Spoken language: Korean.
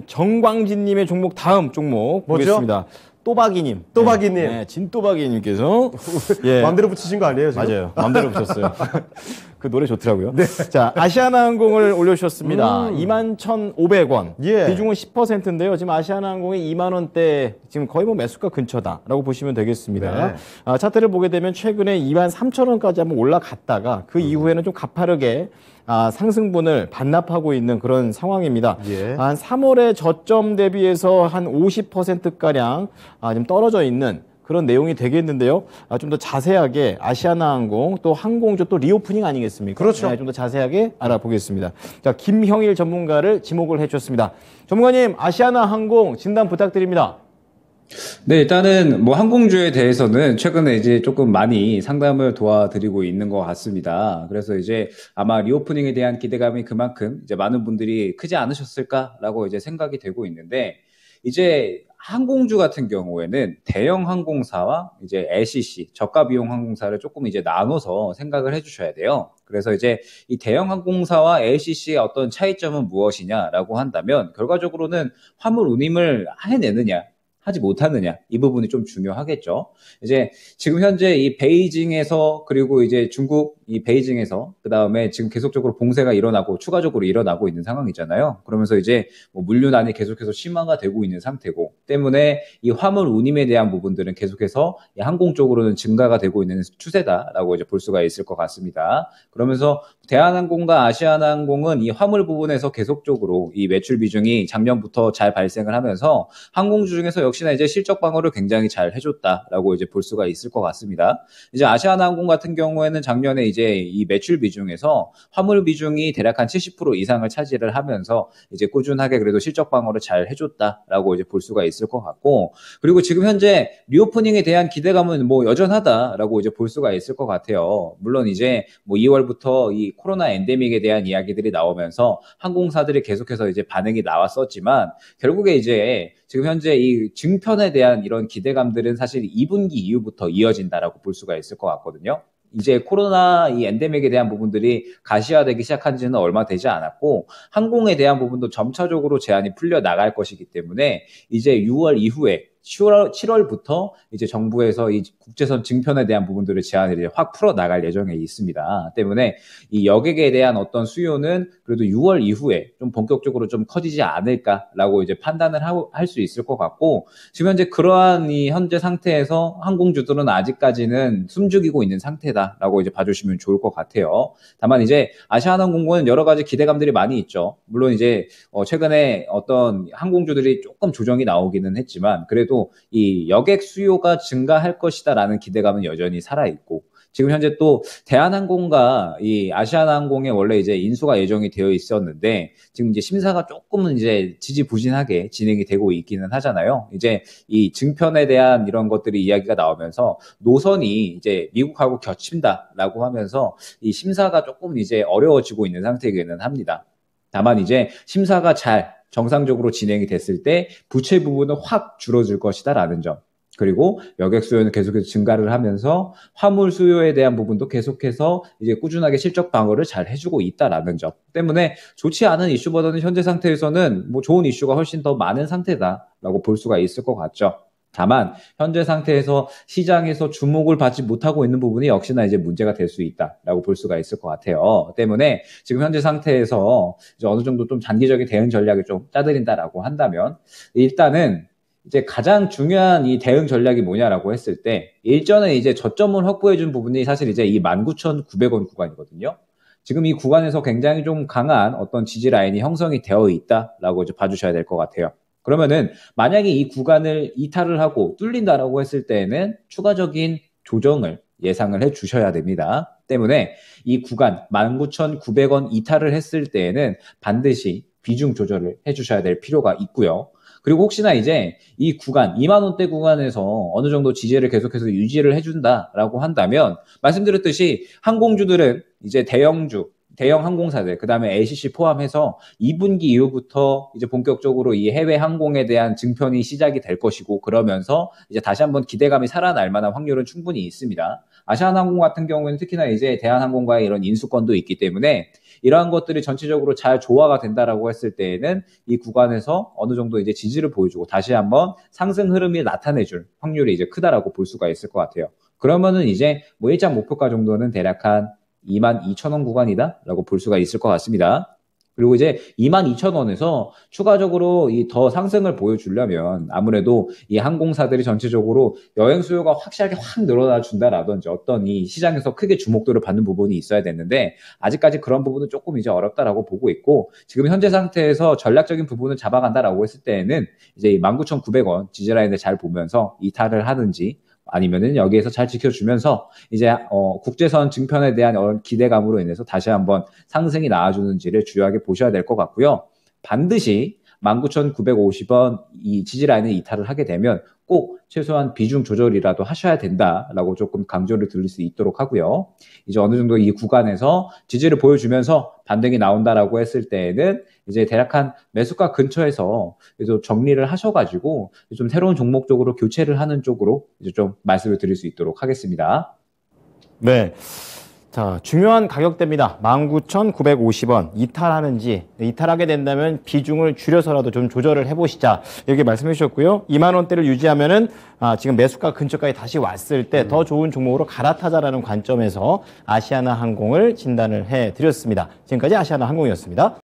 정광진님의 종목 다음 종목 뭐죠? 보겠습니다. 또박이님. 또박이님. 네, 진또박이님께서. 예. 마음대로 붙이신 거 아니에요, 지금? 맞아요. 마음대로 붙였어요. 그 노래 좋더라고요. 네. 자, 아시아나항공을 올려주셨습니다. 21,500원. 예. 비중은 10%인데요. 지금 아시아나항공이 2만 원대, 지금 거의 뭐 매수가 근처다라고 보시면 되겠습니다. 네. 차트를 보게 되면 최근에 23,000원까지 한번 올라갔다가 그 이후에는 좀 가파르게 상승분을 반납하고 있는 그런 상황입니다. 예. 한 3월의 저점 대비해서 한 50%가량 좀 떨어져 있는 그런 내용이 되겠는데요. 좀 더 자세하게 아시아나항공 또 항공주 또 리오프닝 아니겠습니까? 그렇죠. 네, 좀 더 자세하게 알아보겠습니다. 자, 김형일 전문가를 지목을 해주셨습니다. 전문가님, 아시아나항공 진단 부탁드립니다. 네, 일단은 뭐 항공주에 대해서는 최근에 이제 조금 많이 상담을 도와드리고 있는 것 같습니다. 그래서 이제 아마 리오프닝에 대한 기대감이 그만큼 이제 많은 분들이 크지 않으셨을까라고 이제 생각이 되고 있는데, 이제 항공주 같은 경우에는 대형 항공사와 이제 LCC, 저가 비용 항공사를 조금 이제 나눠서 생각을 해주셔야 돼요. 그래서 이제 이 대형 항공사와 LCC의 어떤 차이점은 무엇이냐라고 한다면, 결과적으로는 화물 운임을 해내느냐, 하지 못하느냐, 이 부분이 좀 중요하겠죠. 이제 지금 현재 이 베이징에서, 그리고 이제 중국 이 베이징에서 그 다음에 지금 계속적으로 봉쇄가 일어나고 추가적으로 일어나고 있는 상황이잖아요. 그러면서 이제 뭐 물류난이 계속해서 심화가 되고 있는 상태고, 때문에 이 화물 운임에 대한 부분들은 계속해서 이 항공 쪽으로는 증가가 되고 있는 추세다라고 이제 볼 수가 있을 것 같습니다. 그러면서 대한항공과 아시아나항공은 이 화물 부분에서 계속적으로 이 매출 비중이 작년부터 잘 발생을 하면서 항공주 중에서 역시나 이제 실적 방어를 굉장히 잘 해줬다라고 이제 볼 수가 있을 것 같습니다. 이제 아시아나항공 같은 경우에는 작년에 이제 이 매출 비중에서 화물 비중이 대략 한 70% 이상을 차지를 하면서 이제 꾸준하게 그래도 실적 방어를 잘 해줬다라고 이제 볼 수가 있을 것 같고, 그리고 지금 현재 리오프닝에 대한 기대감은 뭐 여전하다라고 이제 볼 수가 있을 것 같아요. 물론 이제 뭐 2월부터 이 코로나 엔데믹에 대한 이야기들이 나오면서 항공사들이 계속해서 이제 반응이 나왔었지만, 결국에 이제 지금 현재 이 증편에 대한 이런 기대감들은 사실 2분기 이후부터 이어진다라고 볼 수가 있을 것 같거든요. 이제 코로나 이 엔데믹에 대한 부분들이 가시화되기 시작한 지는 얼마 되지 않았고, 항공에 대한 부분도 점차적으로 제한이 풀려 나갈 것이기 때문에 이제 6월 이후에 7월부터 이제 정부에서 이 국제선 증편에 대한 부분들을 제한을 이제 확 풀어 나갈 예정에 있습니다. 때문에 이 여객에 대한 어떤 수요는 그래도 6월 이후에 좀 본격적으로 좀 커지지 않을까라고 이제 판단을 할 수 있을 것 같고, 지금 현재 그러한 이 현재 상태에서 항공주들은 아직까지는 숨죽이고 있는 상태다라고 이제 봐주시면 좋을 것 같아요. 다만 이제 아시아나항공은 여러 가지 기대감들이 많이 있죠. 물론 이제 최근에 어떤 항공주들이 조금 조정이 나오기는 했지만, 그래도 이 여객 수요가 증가할 것이다라는 기대감은 여전히 살아있고, 지금 현재 또 대한항공과 이 아시아나항공에 원래 이제 인수가 예정이 되어 있었는데, 지금 이제 심사가 조금은 이제 지지부진하게 진행이 되고 있기는 하잖아요. 이제 이 증편에 대한 이런 것들이 이야기가 나오면서 노선이 이제 미국하고 겹친다라고 하면서 이 심사가 조금 이제 어려워지고 있는 상태이기는 합니다. 다만 이제 심사가 잘 정상적으로 진행이 됐을 때 부채 부분은 확 줄어들 것이다라는 점, 그리고 여객 수요는 계속해서 증가를 하면서 화물 수요에 대한 부분도 계속해서 이제 꾸준하게 실적 방어를 잘 해주고 있다라는 점 때문에 좋지 않은 이슈보다는 현재 상태에서는 뭐 좋은 이슈가 훨씬 더 많은 상태다라고 볼 수가 있을 것 같죠. 다만 현재 상태에서 시장에서 주목을 받지 못하고 있는 부분이 역시나 이제 문제가 될 수 있다라고 볼 수가 있을 것 같아요. 때문에 지금 현재 상태에서 이제 어느 정도 좀 단기적인 대응 전략을 좀 짜드린다라고 한다면, 일단은 이제 가장 중요한 이 대응 전략이 뭐냐라고 했을 때, 일전에 이제 저점을 확보해 준 부분이 사실 이제 이 19,900원 구간이거든요. 지금 이 구간에서 굉장히 좀 강한 어떤 지지 라인이 형성이 되어 있다라고 이제 봐주셔야 될 것 같아요. 그러면은 만약에 이 구간을 이탈을 하고 뚫린다라고 했을 때에는 추가적인 조정을 예상을 해 주셔야 됩니다. 때문에 이 구간 19,900원 이탈을 했을 때에는 반드시 비중 조절을 해 주셔야 될 필요가 있고요. 그리고 혹시나 이제 이 구간 2만 원대 구간에서 어느 정도 지지를 계속해서 유지를 해준다라고 한다면, 말씀드렸듯이 항공주들은 이제 대형주 대형 항공사들, 그 다음에 LCC 포함해서 2분기 이후부터 이제 본격적으로 이 해외 항공에 대한 증편이 시작이 될 것이고, 그러면서 이제 다시 한번 기대감이 살아날 만한 확률은 충분히 있습니다. 아시아나항공 같은 경우에는 특히나 이제 대한항공과의 이런 인수권도 있기 때문에 이러한 것들이 전체적으로 잘 조화가 된다라고 했을 때에는 이 구간에서 어느 정도 이제 지지를 보여주고 다시 한번 상승 흐름이 나타내줄 확률이 이제 크다라고 볼 수가 있을 것 같아요. 그러면은 이제 뭐 일장 목표가 정도는 대략 한 22,000원 구간이다라고 볼 수가 있을 것 같습니다. 그리고 이제 22,000원에서 추가적으로 이 더 상승을 보여주려면 아무래도 이 항공사들이 전체적으로 여행 수요가 확실하게 확 늘어나 준다라든지 어떤 이 시장에서 크게 주목도를 받는 부분이 있어야 되는데 아직까지 그런 부분은 조금 이제 어렵다라고 보고 있고 지금 현재 상태에서 전략적인 부분을 잡아간다라고 했을 때에는 이제 이 19,900원 지지라인을 잘 보면서 이탈을 하든지 아니면은 여기에서 잘 지켜주면서 이제 국제선 증편에 대한 기대감으로 인해서 다시 한번 상승이 나와주는지를 주요하게 보셔야 될 것 같고요. 반드시 19,950원 이 지지라인을 이탈을 하게 되면 꼭 최소한 비중 조절이라도 하셔야 된다라고 조금 강조를 드릴 수 있도록 하고요. 이제 어느 정도 이 구간에서 지지를 보여주면서 반등이 나온다라고 했을 때에는 이제 대략 한 매수가 근처에서 그래서 정리를 하셔가지고 좀 새로운 종목 쪽으로 교체를 하는 쪽으로 이제 좀 말씀을 드릴 수 있도록 하겠습니다. 네. 자, 중요한 가격대입니다. 19,950원 이탈하는지, 이탈하게 된다면 비중을 줄여서라도 좀 조절을 해보시자 이렇게 말씀해 주셨고요. 2만 원대를 유지하면은 지금 매수가 근처까지 다시 왔을 때 더 좋은 종목으로 갈아타자라는 관점에서 아시아나 항공을 진단을 해드렸습니다. 지금까지 아시아나 항공이었습니다.